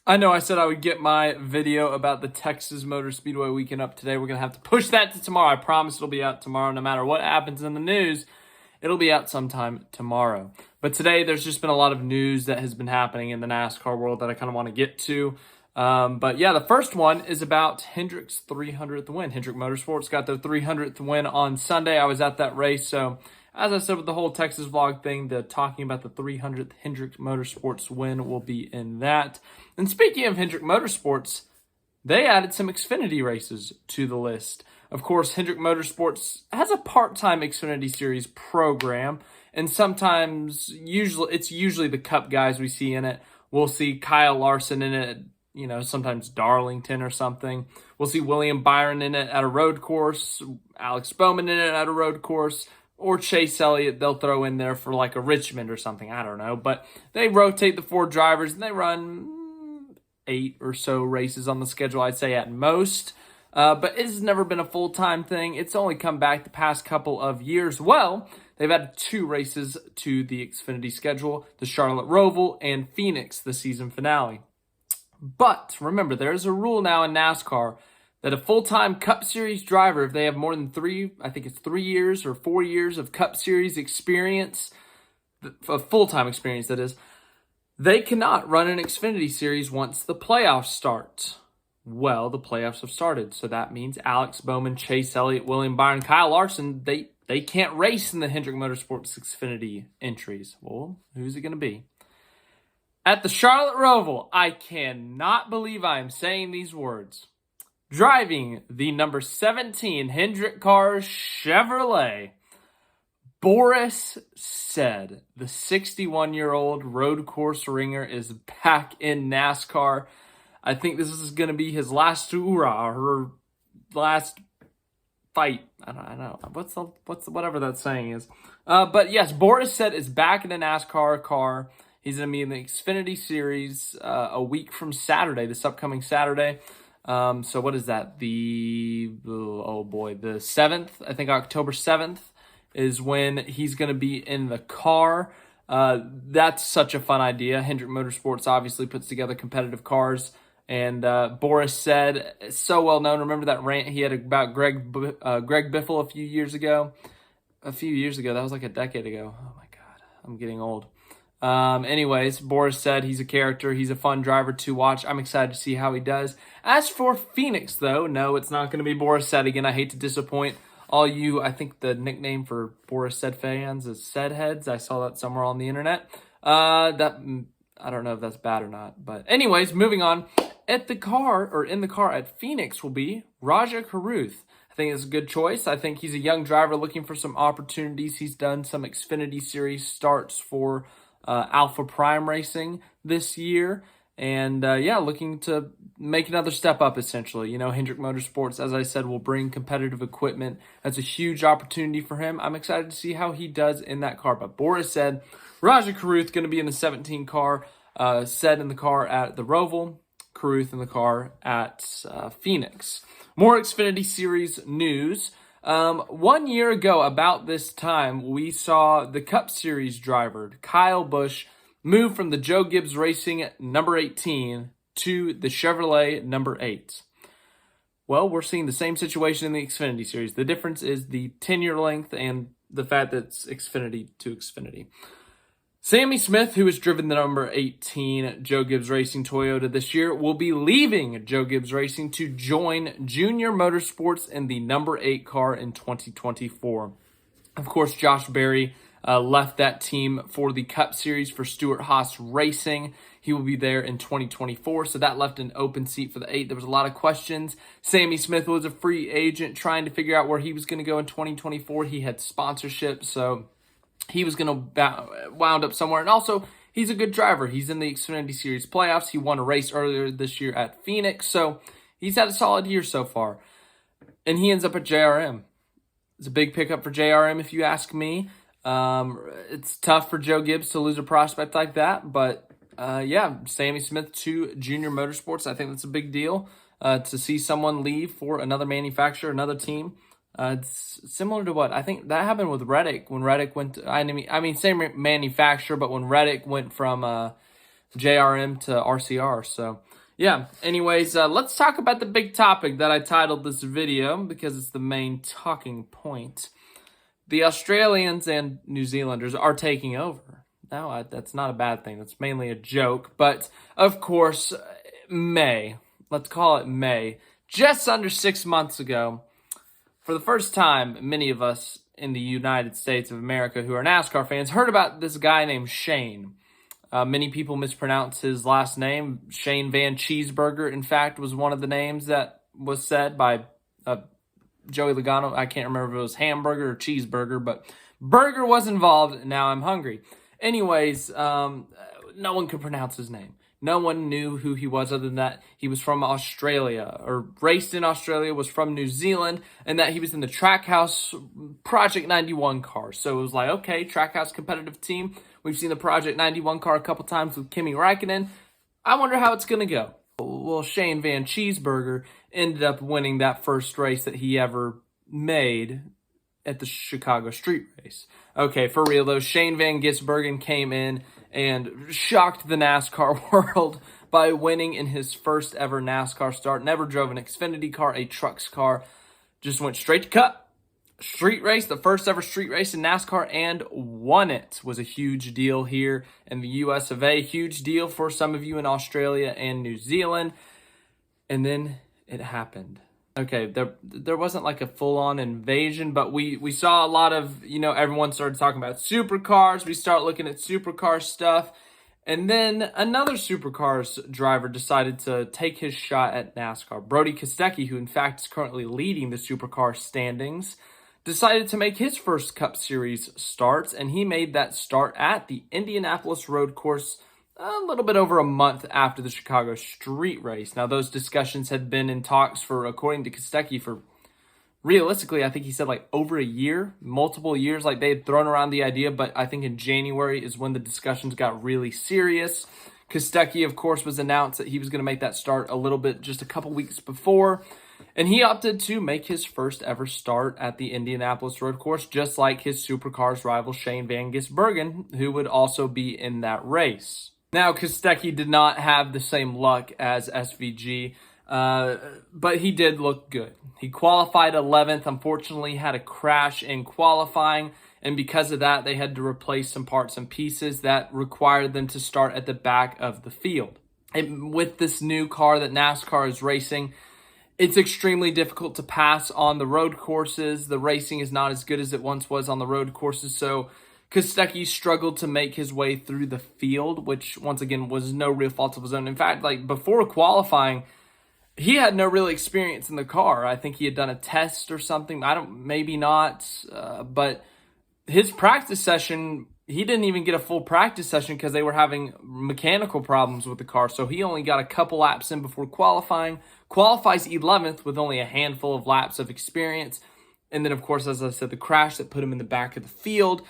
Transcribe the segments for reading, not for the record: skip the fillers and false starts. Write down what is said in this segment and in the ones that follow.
I know I said I would get my video about the Texas Motor Speedway weekend up today. We're going to have to push that to tomorrow. I promise it'll be out tomorrow. No matter what happens in the news, it'll be out sometime tomorrow. But today, there's just been a lot of news that has been happening in the NASCAR world that I kind of want to get to. But yeah, the first one is about Hendrick's 300th win. Hendrick Motorsports got their 300th win on Sunday. I was at that race, so as I said with the whole Texas vlog thing, the talking about the 300th Hendrick Motorsports win will be in that. And speaking of Hendrick Motorsports, they added some Xfinity races to the list. Of course, Hendrick Motorsports has a part-time Xfinity Series program, and sometimes, it's usually the Cup guys we see in it. We'll see Kyle Larson in it, sometimes Darlington or something. We'll see William Byron in it at a road course, Alex Bowman in it at a road course, or Chase Elliott they'll throw in there for like a Richmond or something. I don't know. But they rotate the 4 drivers, and they run 8 or so races on the schedule, I'd say, at most. But it's never been a full-time thing. It's only come back the past couple of years. Well, they've added 2 races to the Xfinity schedule, the Charlotte Roval and Phoenix, the season finale. But remember, there is a rule now in NASCAR that a full-time Cup Series driver, if they have more than 3 years or 4 years of Cup Series experience, of full-time experience that is, they cannot run an Xfinity Series once the playoffs start. Well, the playoffs have started, so that means Alex Bowman, Chase Elliott, William Byron, Kyle Larson, they can't race in the Hendrick Motorsports Xfinity entries. Well, who's it going to be? At the Charlotte Roval, I cannot believe I am saying these words. Driving the number 17 Hendrick car Chevrolet, Boris Said, the 61-year-old road course ringer, is back in NASCAR. I think this is going to be his last hoorah, her last fight. I don't know. Whatever that saying is. But yes, Boris Said is back in the NASCAR car. He's going to be in the Xfinity Series a week from Saturday, this upcoming Saturday. So what is that? The 7th, I think October 7th is when he's going to be in the car. That's such a fun idea. Hendrick Motorsports obviously puts together competitive cars. And Boris Said, so well known. Remember that rant he had about Greg Biffle a few years ago? That was like a decade ago. Oh my God, I'm getting old. Anyways, Boris Said he's a character. He's a fun driver to watch. I'm excited to see how he does. As for Phoenix, though, no, it's not going to be Boris Said again. I hate to disappoint all you. I think the nickname for Boris Said fans is Said Heads. I saw that somewhere on the internet. I don't know if that's bad or not. But anyways, moving on. In the car at Phoenix will be Rajah Caruth. I think it's a good choice. I think he's a young driver looking for some opportunities. He's done some Xfinity Series starts for Alpha Prime Racing this year. And looking to make another step up, essentially. Hendrick Motorsports, as I said, will bring competitive equipment. That's a huge opportunity for him. I'm excited to see how he does in that car. But Boris Said Rajah Caruth going to be in the 17 car, Said in the car at the Roval, Caruth in the car at Phoenix. More Xfinity Series news. 1 year ago, about this time, we saw the Cup Series driver, Kyle Busch, move from the Joe Gibbs Racing number 18 to the Chevrolet number 8. Well, we're seeing the same situation in the Xfinity Series. The difference is the tenure length and the fact that it's Xfinity to Xfinity. Sammy Smith, who has driven the number 18 Joe Gibbs Racing Toyota this year, will be leaving Joe Gibbs Racing to join Junior Motorsports in the number 8 car in 2024. Of course, Josh Berry left that team for the Cup Series for Stewart-Haas Racing. He will be there in 2024, so that left an open seat for the 8. There was a lot of questions. Sammy Smith was a free agent trying to figure out where he was going to go in 2024. He had sponsorship, so he was going to wound up somewhere. And also, he's a good driver. He's in the Xfinity Series playoffs. He won a race earlier this year at Phoenix, so he's had a solid year so far. And he ends up at JRM. It's a big pickup for JRM, if you ask me. It's tough for Joe Gibbs to lose a prospect like that, but Sammy Smith to Junior Motorsports, I think that's a big deal. To see someone leave for another manufacturer, another team. It's similar to what I think that happened with Reddick when Reddick went to, same manufacturer, but when Reddick went from JRM to RCR. So yeah, anyways, let's talk about the big topic that I titled this video because it's the main talking point. The Australians and New Zealanders are taking over. Now, that's not a bad thing. That's mainly a joke. But, of course, let's call it May, just under 6 months ago, for the first time, many of us in the United States of America who are NASCAR fans heard about this guy named Shane. Many people mispronounce his last name. Shane Van Cheeseburger, in fact, was one of the names that was said by Joey Logano. I can't remember if it was hamburger or cheeseburger, but burger was involved, and now I'm hungry. Anyways, no one could pronounce his name. No one knew who he was other than that he was from Australia, or raced in Australia, was from New Zealand, and that he was in the Trackhouse Project 91 car. So it was like, okay, Trackhouse competitive team. We've seen the Project 91 car a couple times with Kimi Räikkönen. I wonder how it's going to go. Well, Shane Van Cheeseburger ended up winning that first race that he ever made at the Chicago Street Race. Okay, for real though, Shane Van Gisbergen came in and shocked the NASCAR world by winning in his first ever NASCAR start. Never drove an Xfinity car, a trucks car. Just went straight to Cup. Street race, the first ever street race in NASCAR, and won it. Was a huge deal here in the US of A. Huge deal for some of you in Australia and New Zealand. And then it happened. Okay, there wasn't like a full-on invasion, but we saw a lot of, everyone started talking about supercars. We start looking at supercar stuff. And then another supercars driver decided to take his shot at NASCAR. Brodie Kostecki, who in fact is currently leading the supercar standings, decided to make his first Cup Series starts, and he made that start at the Indianapolis Road Course a little bit over a month after the Chicago Street Race. Now, those discussions had been in talks for, according to Kostecki, for realistically, I think he said like over a year, multiple years. Like they had thrown around the idea, but I think in January is when the discussions got really serious. Kostecki, of course, was announced that he was going to make that start a little bit just a couple weeks before. And he opted to make his first ever start at the Indianapolis Road Course, just like his Supercars rival Shane Van Gisbergen, who would also be in that race. Now, Kostecki did not have the same luck as SVG, but he did look good. He qualified 11th, unfortunately had a crash in qualifying, and because of that, they had to replace some parts and pieces that required them to start at the back of the field. And with this new car that NASCAR is racing, it's extremely difficult to pass on the road courses. The racing is not as good as it once was on the road courses, so Kostecki struggled to make his way through the field, which, once again, was no real fault of his own. In fact, like before qualifying, he had no real experience in the car. I think he had done a test or something. Maybe not, but his practice session, he didn't even get a full practice session because they were having mechanical problems with the car. So he only got a couple laps in before qualifying. Qualifies 11th with only a handful of laps of experience. And then, of course, as I said, the crash that put him in the back of the field.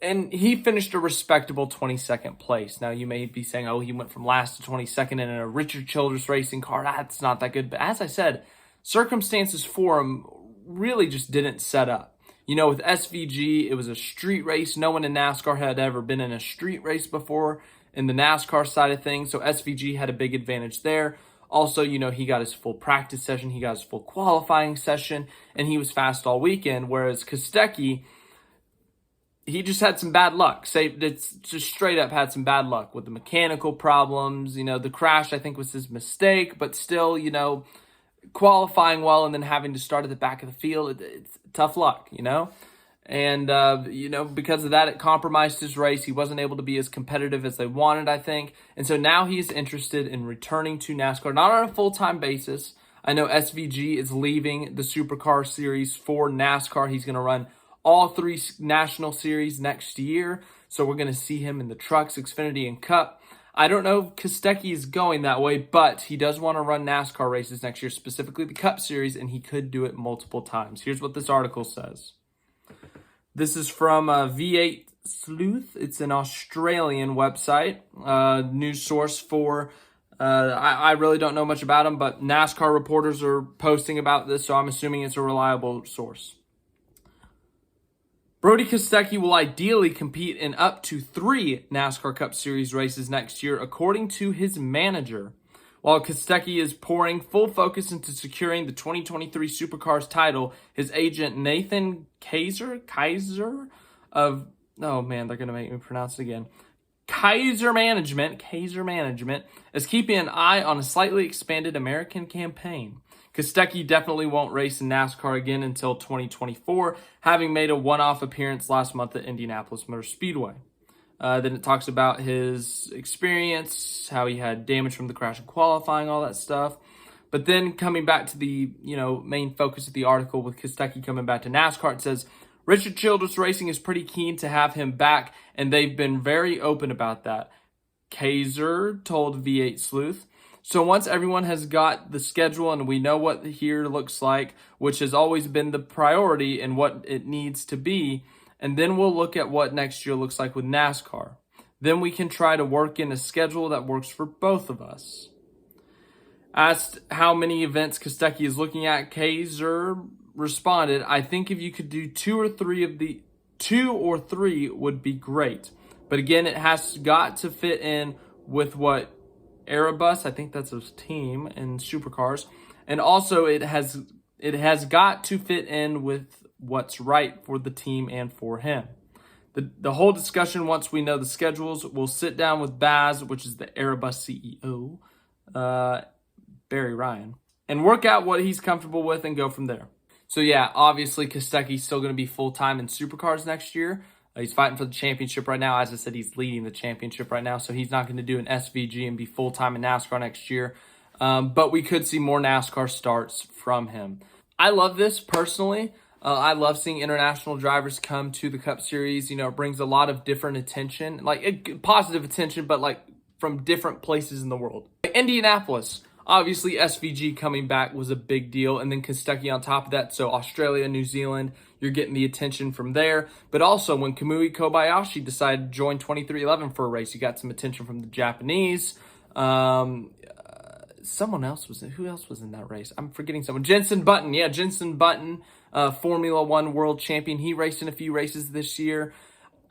And he finished a respectable 22nd place. Now, you may be saying, oh, he went from last to 22nd in a Richard Childress racing car. That's not that good. But as I said, circumstances for him really just didn't set up. With SVG, it was a street race. No one in NASCAR had ever been in a street race before in the NASCAR side of things. So SVG had a big advantage there. Also, he got his full practice session. He got his full qualifying session. And he was fast all weekend. Whereas Kostecki, he just had some bad luck. It's just straight up had some bad luck with the mechanical problems. The crash, I think, was his mistake. But still, qualifying well and then having to start at the back of the field, it's tough luck, And, because of that, it compromised his race. He wasn't able to be as competitive as they wanted, I think. And so now he's interested in returning to NASCAR, not on a full-time basis. I know SVG is leaving the Supercar Series for NASCAR. He's going to run all 3 national series next year. So we're going to see him in the trucks, Xfinity, and Cup. I don't know if Kostecki is going that way, but he does want to run NASCAR races next year, specifically the Cup Series, and he could do it multiple times. Here's what this article says. This is from V8 Sleuth. It's an Australian website, news source for, I really don't know much about them, but NASCAR reporters are posting about this, so I'm assuming it's a reliable source. Brodie Kostecki will ideally compete in up to 3 NASCAR Cup Series races next year, according to his manager. While Kostecki is pouring full focus into securing the 2023 Supercars title, his agent Nathan Kaiser of, oh man, they're going to make me pronounce it again. Kaiser Management is keeping an eye on a slightly expanded American campaign. Kostecki definitely won't race in NASCAR again until 2024, having made a one-off appearance last month at Indianapolis Motor Speedway. Then it talks about his experience, how he had damage from the crash in qualifying, all that stuff. But then coming back to the main focus of the article with Kostecki coming back to NASCAR, it says, Richard Childress Racing is pretty keen to have him back, and they've been very open about that, Kaiser told V8 Sleuth. So once everyone has got the schedule and we know what here looks like, which has always been the priority and what it needs to be, and then we'll look at what next year looks like with NASCAR. Then we can try to work in a schedule that works for both of us. Asked how many events Kostecki is looking at, Kaiser responded, I think if you could do two or three would be great. But again, it has got to fit in with what Erebus, I think that's his team in Supercars, and also it has got to fit in with what's right for the team and for him. The whole discussion, once we know the schedules, we'll sit down with Baz, which is the Erebus CEO, Barry Ryan, and work out what he's comfortable with and go from there. So yeah, obviously Kostecki's still going to be full-time in Supercars next year. He's fighting for the championship right now. As I said, he's leading the championship right now, so he's not going to do an SVG and be full-time in NASCAR next year. But we could see more NASCAR starts from him. I love this personally. I love seeing international drivers come to the Cup Series. It brings a lot of different attention, positive attention, but from different places in the world. Indianapolis. Obviously, SVG coming back was a big deal, and then Kostecki on top of that. So Australia, New Zealand, you're getting the attention from there. But also, when Kamui Kobayashi decided to join 23XI for a race, you got some attention from the Japanese. Someone else was in. Who else was in that race? I'm forgetting someone. Jenson Button. Yeah, Jenson Button, Formula One world champion. He raced in a few races this year.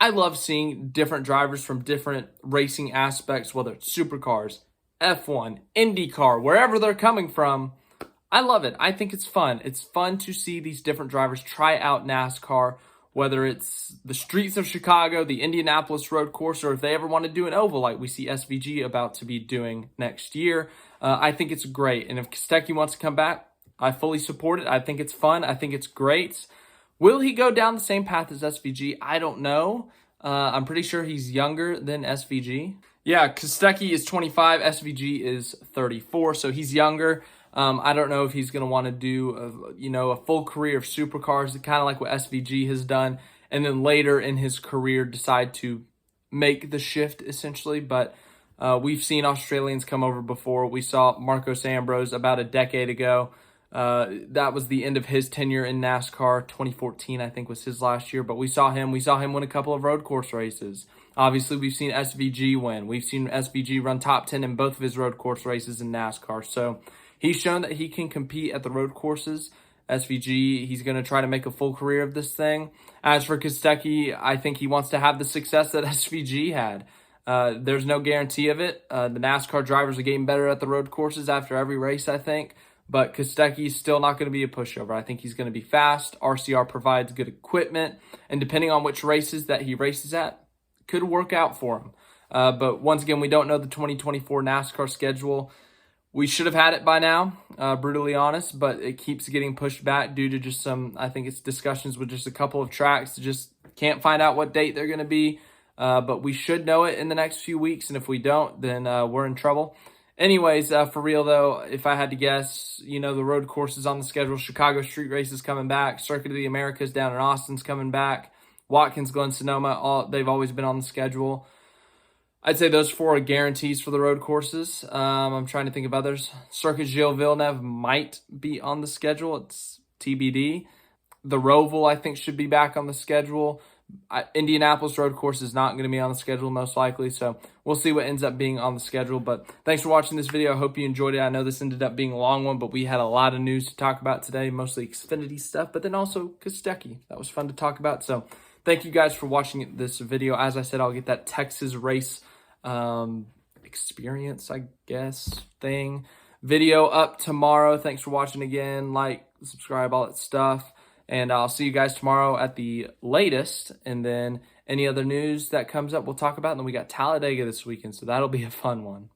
I love seeing different drivers from different racing aspects, whether it's supercars, F1, IndyCar, wherever they're coming from. I love it. I think it's fun. It's fun to see these different drivers try out NASCAR, whether it's the streets of Chicago, the Indianapolis road course, or if they ever want to do an oval like we see SVG about to be doing next year. I think it's great. And if Kostecki wants to come back, I fully support it. I think it's fun. I think it's great. Will he go down the same path as SVG? I don't know. I'm pretty sure he's younger than SVG. Yeah, Kostecki is 25, SVG is 34, so he's younger. I don't know if he's going to want to do a full career of supercars, kind of like what SVG has done, and then later in his career decide to make the shift, essentially. But we've seen Australians come over before. We saw Marcos Ambrose about a decade ago. That was the end of his tenure in NASCAR. 2014, I think, was his last year. But we saw him win a couple of road course races. Obviously, we've seen SVG win. We've seen SVG run top 10 in both of his road course races in NASCAR. So he's shown that he can compete at the road courses. SVG, he's going to try to make a full career of this thing. As for Kostecki, I think he wants to have the success that SVG had. There's no guarantee of it. The NASCAR drivers are getting better at the road courses after every race, I think. But Kostecki's still not going to be a pushover. I think he's going to be fast. RCR provides good equipment. And depending on which races that he races at, could work out for him. But once again, we don't know the 2024 NASCAR schedule. We should have had it by now, brutally honest, but it keeps getting pushed back due to just I think it's discussions with just a couple of tracks. Just can't find out what date they're going to be. But we should know it in the next few weeks, and if we don't, then we're in trouble. Anyways, for real though, if I had to guess, the road courses on the schedule, Chicago Street Race is coming back, Circuit of the Americas down in Austin's coming back, Watkins, Glen, Sonoma, they've always been on the schedule. I'd say those 4 are guarantees for the road courses. I'm trying to think of others. Circuit Gilles Villeneuve might be on the schedule. It's TBD. The Roval, I think, should be back on the schedule. Indianapolis road course is not going to be on the schedule most likely, so we'll see what ends up being on the schedule. But thanks for watching this video. I hope you enjoyed it. I know this ended up being a long one, but we had a lot of news to talk about today, mostly Xfinity stuff, but then also Kostecki. That was fun to talk about. So thank you guys for watching this video. As I said, I'll get that Texas race experience, I guess, video up tomorrow. Thanks for watching again. Like, subscribe, all that stuff. And I'll see you guys tomorrow at the latest. And then any other news that comes up, we'll talk about. And then we got Talladega this weekend, so that'll be a fun one.